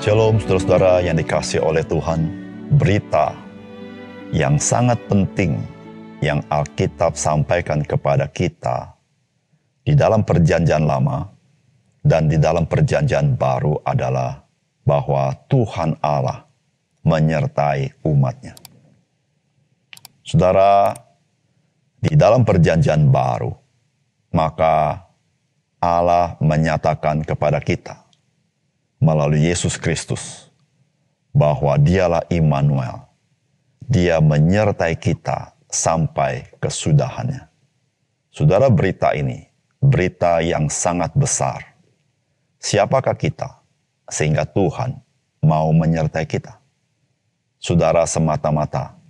Shalom saudara-saudara yang dikasihi oleh Tuhan. Berita yang sangat penting yang Alkitab sampaikan kepada kita di dalam perjanjian lama dan di dalam perjanjian baru adalah bahwa Tuhan Allah menyertai umatnya. Saudara, di dalam perjanjian baru, maka Allah menyatakan kepada kita melalui Yesus Kristus bahwa dialah Immanuel. Dia menyertai kita sampai kesudahannya. Saudara, berita ini berita yang sangat besar. Siapakah kita sehingga Tuhan mau menyertai kita? Saudara, semata-mata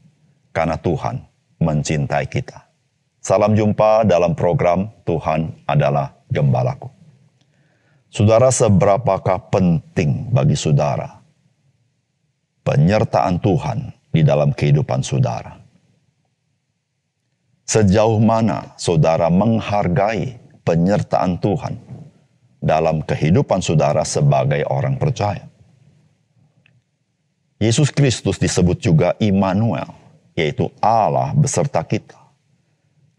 karena Tuhan mencintai kita. Salam jumpa dalam program Tuhan adalah Gembalaku. Saudara, seberapakah penting bagi saudara penyertaan Tuhan di dalam kehidupan saudara? Sejauh mana saudara menghargai penyertaan Tuhan dalam kehidupan saudara sebagai orang percaya? Yesus Kristus disebut juga Immanuel, yaitu Allah beserta kita.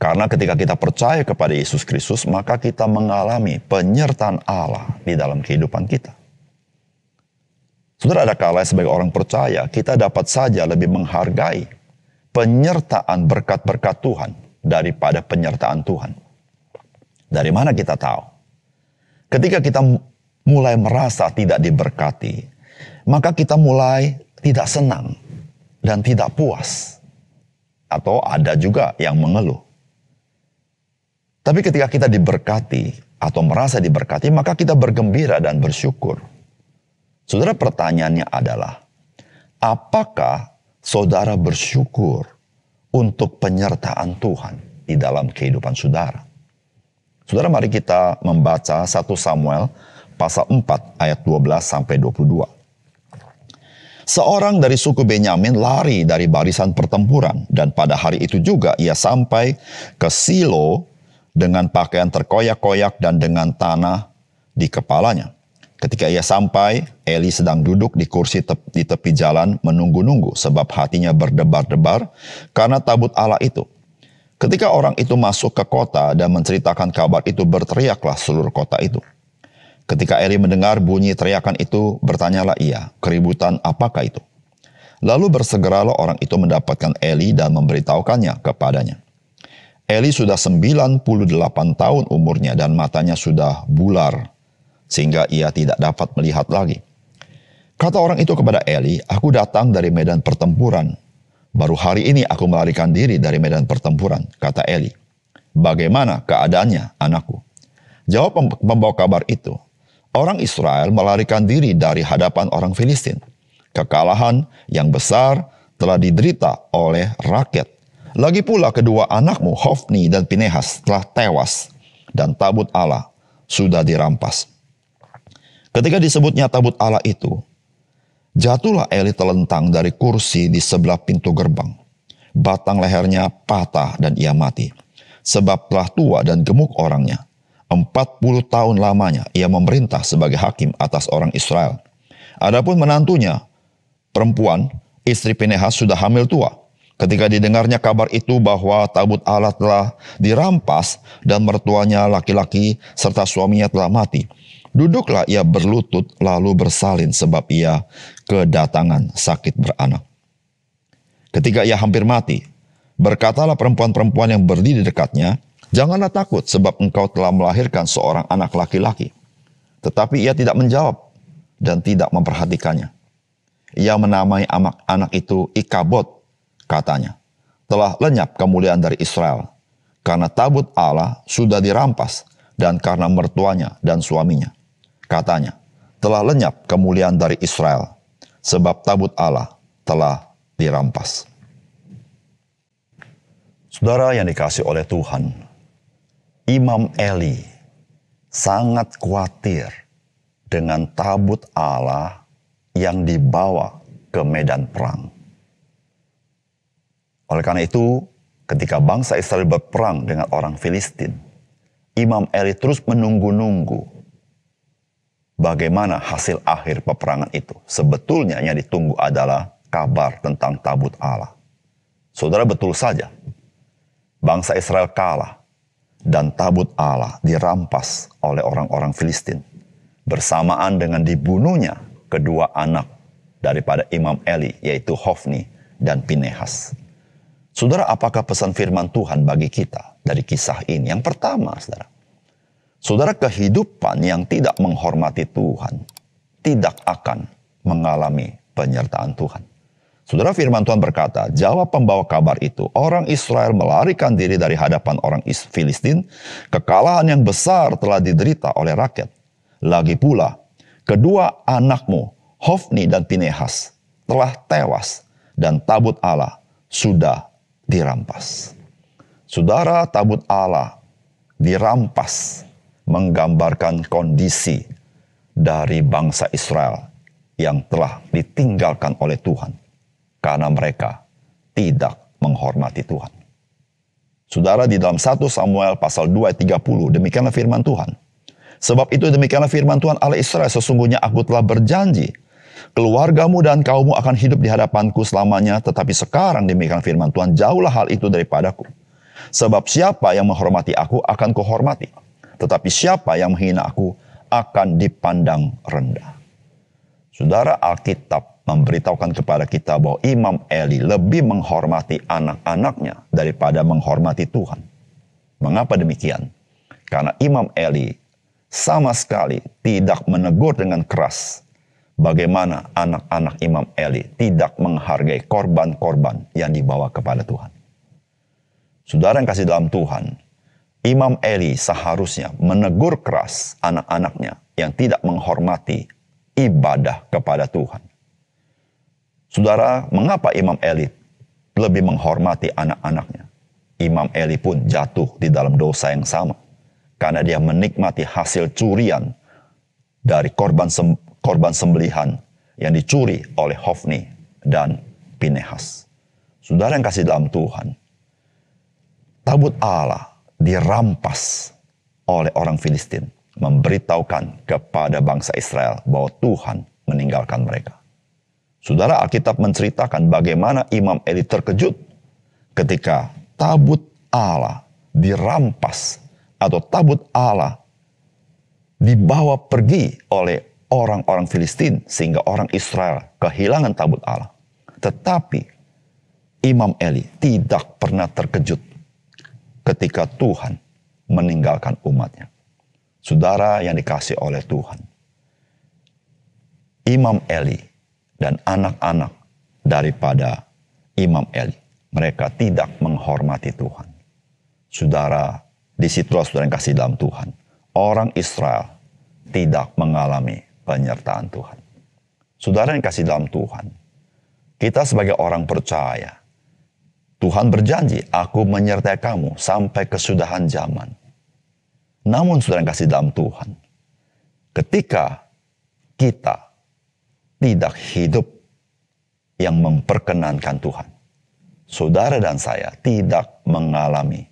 Karena ketika kita percaya kepada Yesus Kristus, maka kita mengalami penyertaan Allah di dalam kehidupan kita. Saudara, ada kalanya sebagai orang percaya, kita dapat saja lebih menghargai penyertaan berkat-berkat Tuhan daripada penyertaan Tuhan. Dari mana kita tahu? Ketika kita mulai merasa tidak diberkati, maka kita mulai tidak senang dan tidak puas. Atau ada juga yang mengeluh. Tapi ketika kita diberkati atau merasa diberkati, maka kita bergembira dan bersyukur. Saudara, pertanyaannya adalah, apakah saudara bersyukur untuk penyertaan Tuhan di dalam kehidupan saudara? Saudara, mari kita membaca 1 Samuel pasal 4 ayat 12 sampai 22. Seorang dari suku Benyamin lari dari barisan pertempuran, dan pada hari itu juga ia sampai ke Silo dengan pakaian terkoyak-koyak dan dengan tanah di kepalanya. Ketika ia sampai, Eli sedang duduk di kursi di tepi jalan menunggu-nunggu, sebab hatinya berdebar-debar karena tabut Allah itu. Ketika orang itu masuk ke kota dan menceritakan kabar itu, berteriaklah seluruh kota itu. Ketika Eli mendengar bunyi teriakan itu, bertanyalah ia, keributan apakah itu? Lalu bersegeralah orang itu mendapatkan Eli dan memberitahukannya kepadanya. Eli sudah 98 tahun umurnya dan matanya sudah bular, sehingga ia tidak dapat melihat lagi. Kata orang itu kepada Eli, aku datang dari medan pertempuran. Baru hari ini aku melarikan diri dari medan pertempuran, kata Eli. Bagaimana keadaannya, anakku? Jawab pembawa kabar itu, orang Israel melarikan diri dari hadapan orang Filistin. Kekalahan yang besar telah diderita oleh rakyat. Lagi pula kedua anakmu, Hofni dan Pinehas, telah tewas, dan tabut Allah sudah dirampas. Ketika disebutnya tabut Allah itu, jatuhlah Eli telentang dari kursi di sebelah pintu gerbang. Batang lehernya patah dan ia mati, sebab telah tua dan gemuk orangnya. 40 tahun lamanya ia memerintah sebagai hakim atas orang Israel. Adapun menantunya, perempuan, istri Pinehas, sudah hamil tua. Ketika didengarnya kabar itu bahwa tabut Allah telah dirampas dan mertuanya laki-laki serta suaminya telah mati, duduklah ia berlutut lalu bersalin sebab ia kedatangan sakit beranak. Ketika ia hampir mati, berkatalah perempuan-perempuan yang berdiri dekatnya, janganlah takut sebab engkau telah melahirkan seorang anak laki-laki. Tetapi ia tidak menjawab dan tidak memperhatikannya. Ia menamai anak itu Ikabod. Katanya, telah lenyap kemuliaan dari Israel, karena tabut Allah sudah dirampas, dan karena mertuanya dan suaminya. Katanya, telah lenyap kemuliaan dari Israel, sebab tabut Allah telah dirampas. Saudara yang dikasihi oleh Tuhan, Imam Eli sangat khawatir dengan tabut Allah yang dibawa ke medan perang. Oleh karena itu, ketika bangsa Israel berperang dengan orang Filistin, Imam Eli terus menunggu-nunggu bagaimana hasil akhir peperangan itu. Sebetulnya yang ditunggu adalah kabar tentang tabut Allah. Saudara, betul saja, bangsa Israel kalah dan tabut Allah dirampas oleh orang-orang Filistin. Bersamaan dengan dibunuhnya kedua anak daripada Imam Eli, yaitu Hofni dan Pinehas. Saudara, apakah pesan firman Tuhan bagi kita dari kisah ini? Yang pertama, saudara, kehidupan yang tidak menghormati Tuhan tidak akan mengalami penyertaan Tuhan. Saudara, firman Tuhan berkata, jawab pembawa kabar itu, orang Israel melarikan diri dari hadapan orang Filistin, kekalahan yang besar telah diderita oleh rakyat. Lagi pula, kedua anakmu, Hofni dan Pinehas, telah tewas dan tabut Allah sudah dirampas. Saudara, tabut Allah dirampas menggambarkan kondisi dari bangsa Israel yang telah ditinggalkan oleh Tuhan karena mereka tidak menghormati Tuhan. Saudara, di dalam 1 Samuel pasal 2 ayat 30, demikianlah firman Tuhan. Sebab itu demikianlah firman Tuhan Allah Israel, sesungguhnya aku telah berjanji, keluargamu dan kaummu akan hidup di hadapanku selamanya, tetapi sekarang demikian firman Tuhan, jauhlah hal itu daripadaku. Sebab siapa yang menghormati aku akan kuhormati, tetapi siapa yang menghina aku akan dipandang rendah. Saudara, Alkitab memberitahukan kepada kita bahwa Imam Eli lebih menghormati anak-anaknya daripada menghormati Tuhan. Mengapa demikian? Karena Imam Eli sama sekali tidak menegur dengan keras bagaimana anak-anak Imam Eli tidak menghargai korban-korban yang dibawa kepada Tuhan. Saudara yang kasih dalam Tuhan, Imam Eli seharusnya menegur keras anak-anaknya yang tidak menghormati ibadah kepada Tuhan. Saudara, mengapa Imam Eli lebih menghormati anak-anaknya? Imam Eli pun jatuh di dalam dosa yang sama, karena dia menikmati hasil curian dari korban sembelihan yang dicuri oleh Hofni dan Pinehas. Saudara yang kasih dalam Tuhan, tabut Allah dirampas oleh orang Filistin, memberitahukan kepada bangsa Israel bahwa Tuhan meninggalkan mereka. Saudara, Alkitab menceritakan bagaimana Imam Eli terkejut ketika tabut Allah dirampas atau tabut Allah dibawa pergi oleh orang-orang Filistin sehingga orang Israel kehilangan tabut Allah. Tetapi Imam Eli tidak pernah terkejut ketika Tuhan meninggalkan umatnya. Saudara yang dikasihi oleh Tuhan, Imam Eli dan anak-anak daripada Imam Eli, mereka tidak menghormati Tuhan. Saudara, disitulah saudara yang kasih dalam Tuhan, orang Israel tidak mengalami penyertaan Tuhan. Saudara yang kasih dalam Tuhan, kita sebagai orang percaya, Tuhan berjanji, aku menyertai kamu sampai kesudahan zaman. Namun saudara yang kasih dalam Tuhan, ketika kita tidak hidup yang memperkenankan Tuhan, saudara dan saya tidak mengalami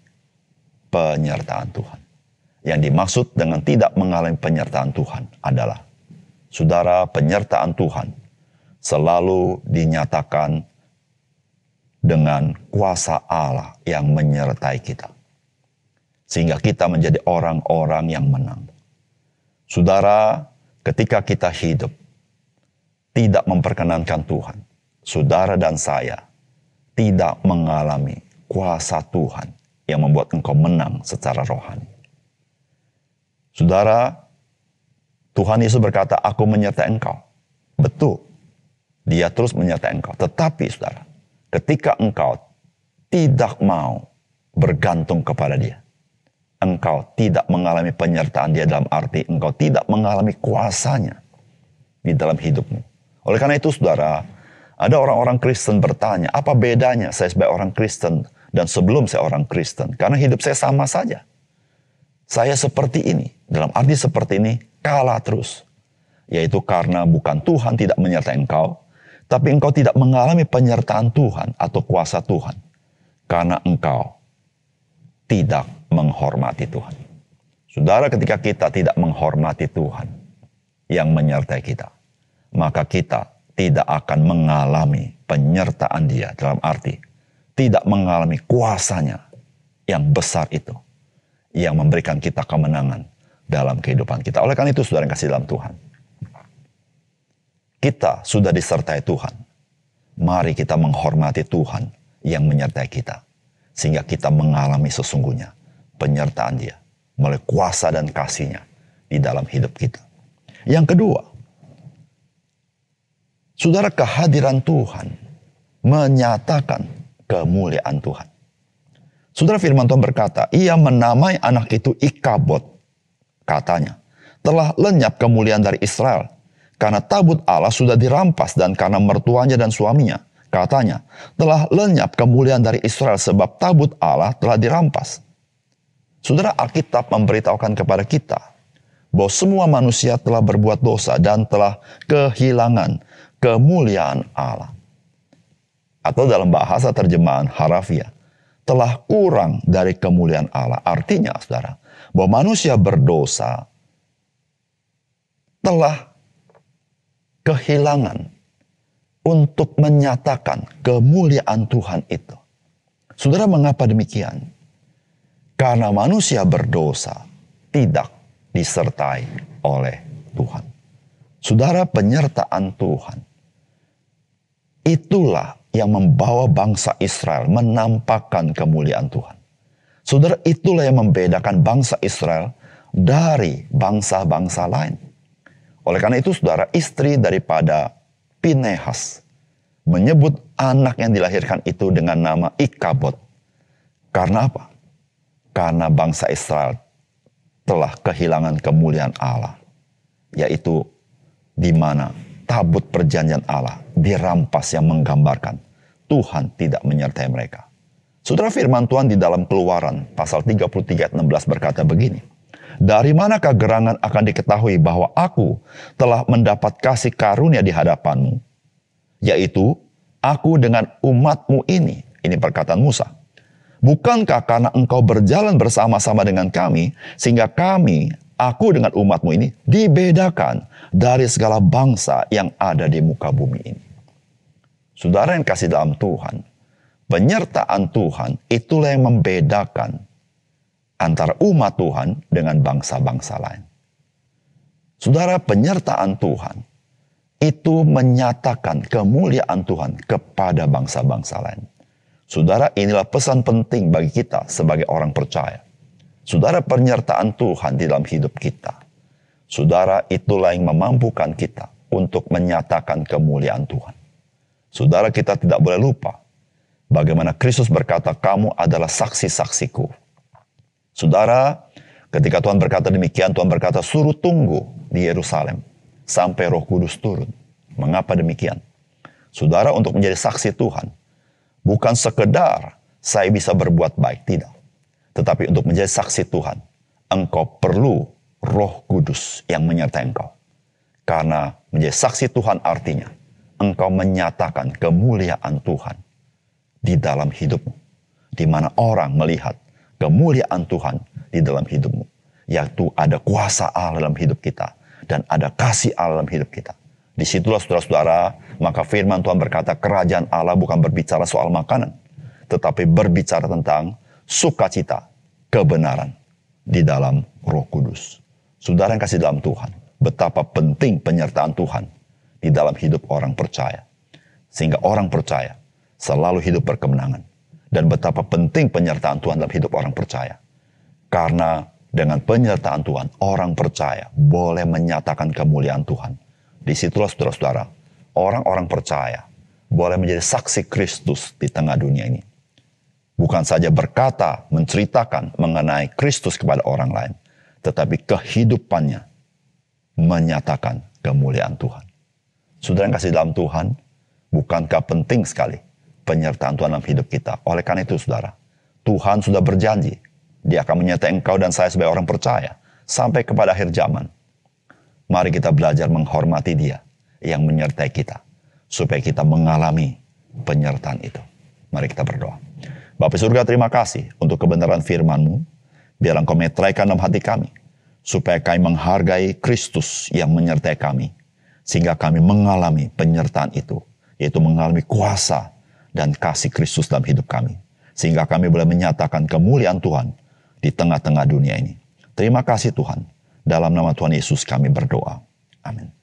penyertaan Tuhan. Yang dimaksud dengan tidak mengalami penyertaan Tuhan adalah, saudara, penyertaan Tuhan selalu dinyatakan dengan kuasa Allah yang menyertai kita, sehingga kita menjadi orang-orang yang menang. Saudara, ketika kita hidup tidak memperkenankan Tuhan, saudara dan saya tidak mengalami kuasa Tuhan yang membuat engkau menang secara rohani. Saudara, Tuhan Yesus berkata, aku menyertai engkau. Betul, dia terus menyertai engkau. Tetapi saudara, ketika engkau tidak mau bergantung kepada dia, engkau tidak mengalami penyertaan dia dalam arti engkau tidak mengalami kuasanya di dalam hidupmu. Oleh karena itu saudara, ada orang-orang Kristen bertanya, apa bedanya saya sebagai orang Kristen dan sebelum saya orang Kristen? Karena hidup saya sama saja. Saya seperti ini, dalam arti seperti ini, kalah terus. Yaitu karena bukan Tuhan tidak menyertai engkau, tapi engkau tidak mengalami penyertaan Tuhan atau kuasa Tuhan. Karena engkau tidak menghormati Tuhan. Saudara, ketika kita tidak menghormati Tuhan, yang menyertai kita, maka kita tidak akan mengalami penyertaan Dia, dalam arti tidak mengalami kuasanya yang besar itu, yang memberikan kita kemenangan dalam kehidupan kita. Oleh karena itu, saudara yang kasih dalam Tuhan, kita sudah disertai Tuhan. Mari kita menghormati Tuhan yang menyertai kita, sehingga kita mengalami sesungguhnya penyertaan Dia melalui kuasa dan kasih-Nya di dalam hidup kita. Yang kedua, saudara, kehadiran Tuhan menyatakan kemuliaan Tuhan. Saudara, firman Tuhan berkata, Ia menamai anak itu Ikabod, katanya, telah lenyap kemuliaan dari Israel, karena tabut Allah sudah dirampas, dan karena mertuanya dan suaminya, katanya, telah lenyap kemuliaan dari Israel, sebab tabut Allah telah dirampas. Saudara, Alkitab memberitahukan kepada kita bahwa semua manusia telah berbuat dosa dan telah kehilangan kemuliaan Allah. Atau dalam bahasa terjemahan harafiah, telah kurang dari kemuliaan Allah. Artinya, saudara, bahwa manusia berdosa telah kehilangan untuk menyatakan kemuliaan Tuhan itu. Saudara, mengapa demikian? Karena manusia berdosa tidak disertai oleh Tuhan. Saudara, penyertaan Tuhan itulah yang membawa bangsa Israel menampakkan kemuliaan Tuhan. Saudara, itulah yang membedakan bangsa Israel dari bangsa-bangsa lain. Oleh karena itu, saudara, istri daripada Pinehas menyebut anak yang dilahirkan itu dengan nama Ikabod. Karena apa? Karena bangsa Israel telah kehilangan kemuliaan Allah, yaitu di mana tabut perjanjian Allah dirampas, yang menggambarkan Tuhan tidak menyertai mereka. Saudara, firman Tuhan di dalam Keluaran pasal 33 ayat 16 berkata begini, dari manakah gerangan akan diketahui bahwa aku telah mendapat kasih karunia di hadapanmu, yaitu aku dengan umatmu ini. Ini perkataan Musa. Bukankah karena engkau berjalan bersama-sama dengan kami, sehingga kami, aku dengan umatmu ini, dibedakan dari segala bangsa yang ada di muka bumi ini. Saudara yang kasih dalam Tuhan, penyertaan Tuhan itulah yang membedakan antara umat Tuhan dengan bangsa-bangsa lain. Saudara, penyertaan Tuhan itu menyatakan kemuliaan Tuhan kepada bangsa-bangsa lain. Saudara, inilah pesan penting bagi kita sebagai orang percaya. Saudara, penyertaan Tuhan di dalam hidup kita, saudara, itulah yang memampukan kita untuk menyatakan kemuliaan Tuhan. Saudara, kita tidak boleh lupa bagaimana Kristus berkata, kamu adalah saksi-saksiku. Saudara, ketika Tuhan berkata demikian, Tuhan berkata, suruh tunggu di Yerusalem sampai Roh Kudus turun. Mengapa demikian? Saudara, untuk menjadi saksi Tuhan, bukan sekedar saya bisa berbuat baik, tidak. Tetapi untuk menjadi saksi Tuhan, engkau perlu Roh Kudus yang menyertai engkau. Karena menjadi saksi Tuhan artinya, engkau menyatakan kemuliaan Tuhan di dalam hidupmu. Di mana orang melihat kemuliaan Tuhan di dalam hidupmu. Yaitu ada kuasa Allah dalam hidup kita. Dan ada kasih Allah dalam hidup kita. Disitulah saudara-saudara, maka firman Tuhan berkata, kerajaan Allah bukan berbicara soal makanan, tetapi berbicara tentang sukacita, kebenaran di dalam Roh Kudus. Saudara yang kasih dalam Tuhan, betapa penting penyertaan Tuhan di dalam hidup orang percaya. Sehingga orang percaya selalu hidup berkemenangan. Dan betapa penting penyertaan Tuhan dalam hidup orang percaya. Karena dengan penyertaan Tuhan, orang percaya boleh menyatakan kemuliaan Tuhan. Disitulah saudara-saudara, orang-orang percaya boleh menjadi saksi Kristus di tengah dunia ini. Bukan saja berkata, menceritakan mengenai Kristus kepada orang lain, tetapi kehidupannya menyatakan kemuliaan Tuhan. Saudara yang kasih dalam Tuhan, bukankah penting sekali penyertaan Tuhan dalam hidup kita? Oleh karena itu saudara, Tuhan sudah berjanji, Dia akan menyertai engkau dan saya sebagai orang percaya sampai kepada akhir zaman. Mari kita belajar menghormati Dia yang menyertai kita, supaya kita mengalami penyertaan itu. Mari kita berdoa. Bapa surga, terima kasih untuk kebenaran firman-Mu. Biar Engkau meteraikan dalam hati kami, supaya kami menghargai Kristus yang menyertai kami, sehingga kami mengalami penyertaan itu, yaitu mengalami kuasa dan kasih Kristus dalam hidup kami, sehingga kami boleh menyatakan kemuliaan Tuhan di tengah-tengah dunia ini. Terima kasih Tuhan. Dalam nama Tuhan Yesus kami berdoa. Amin.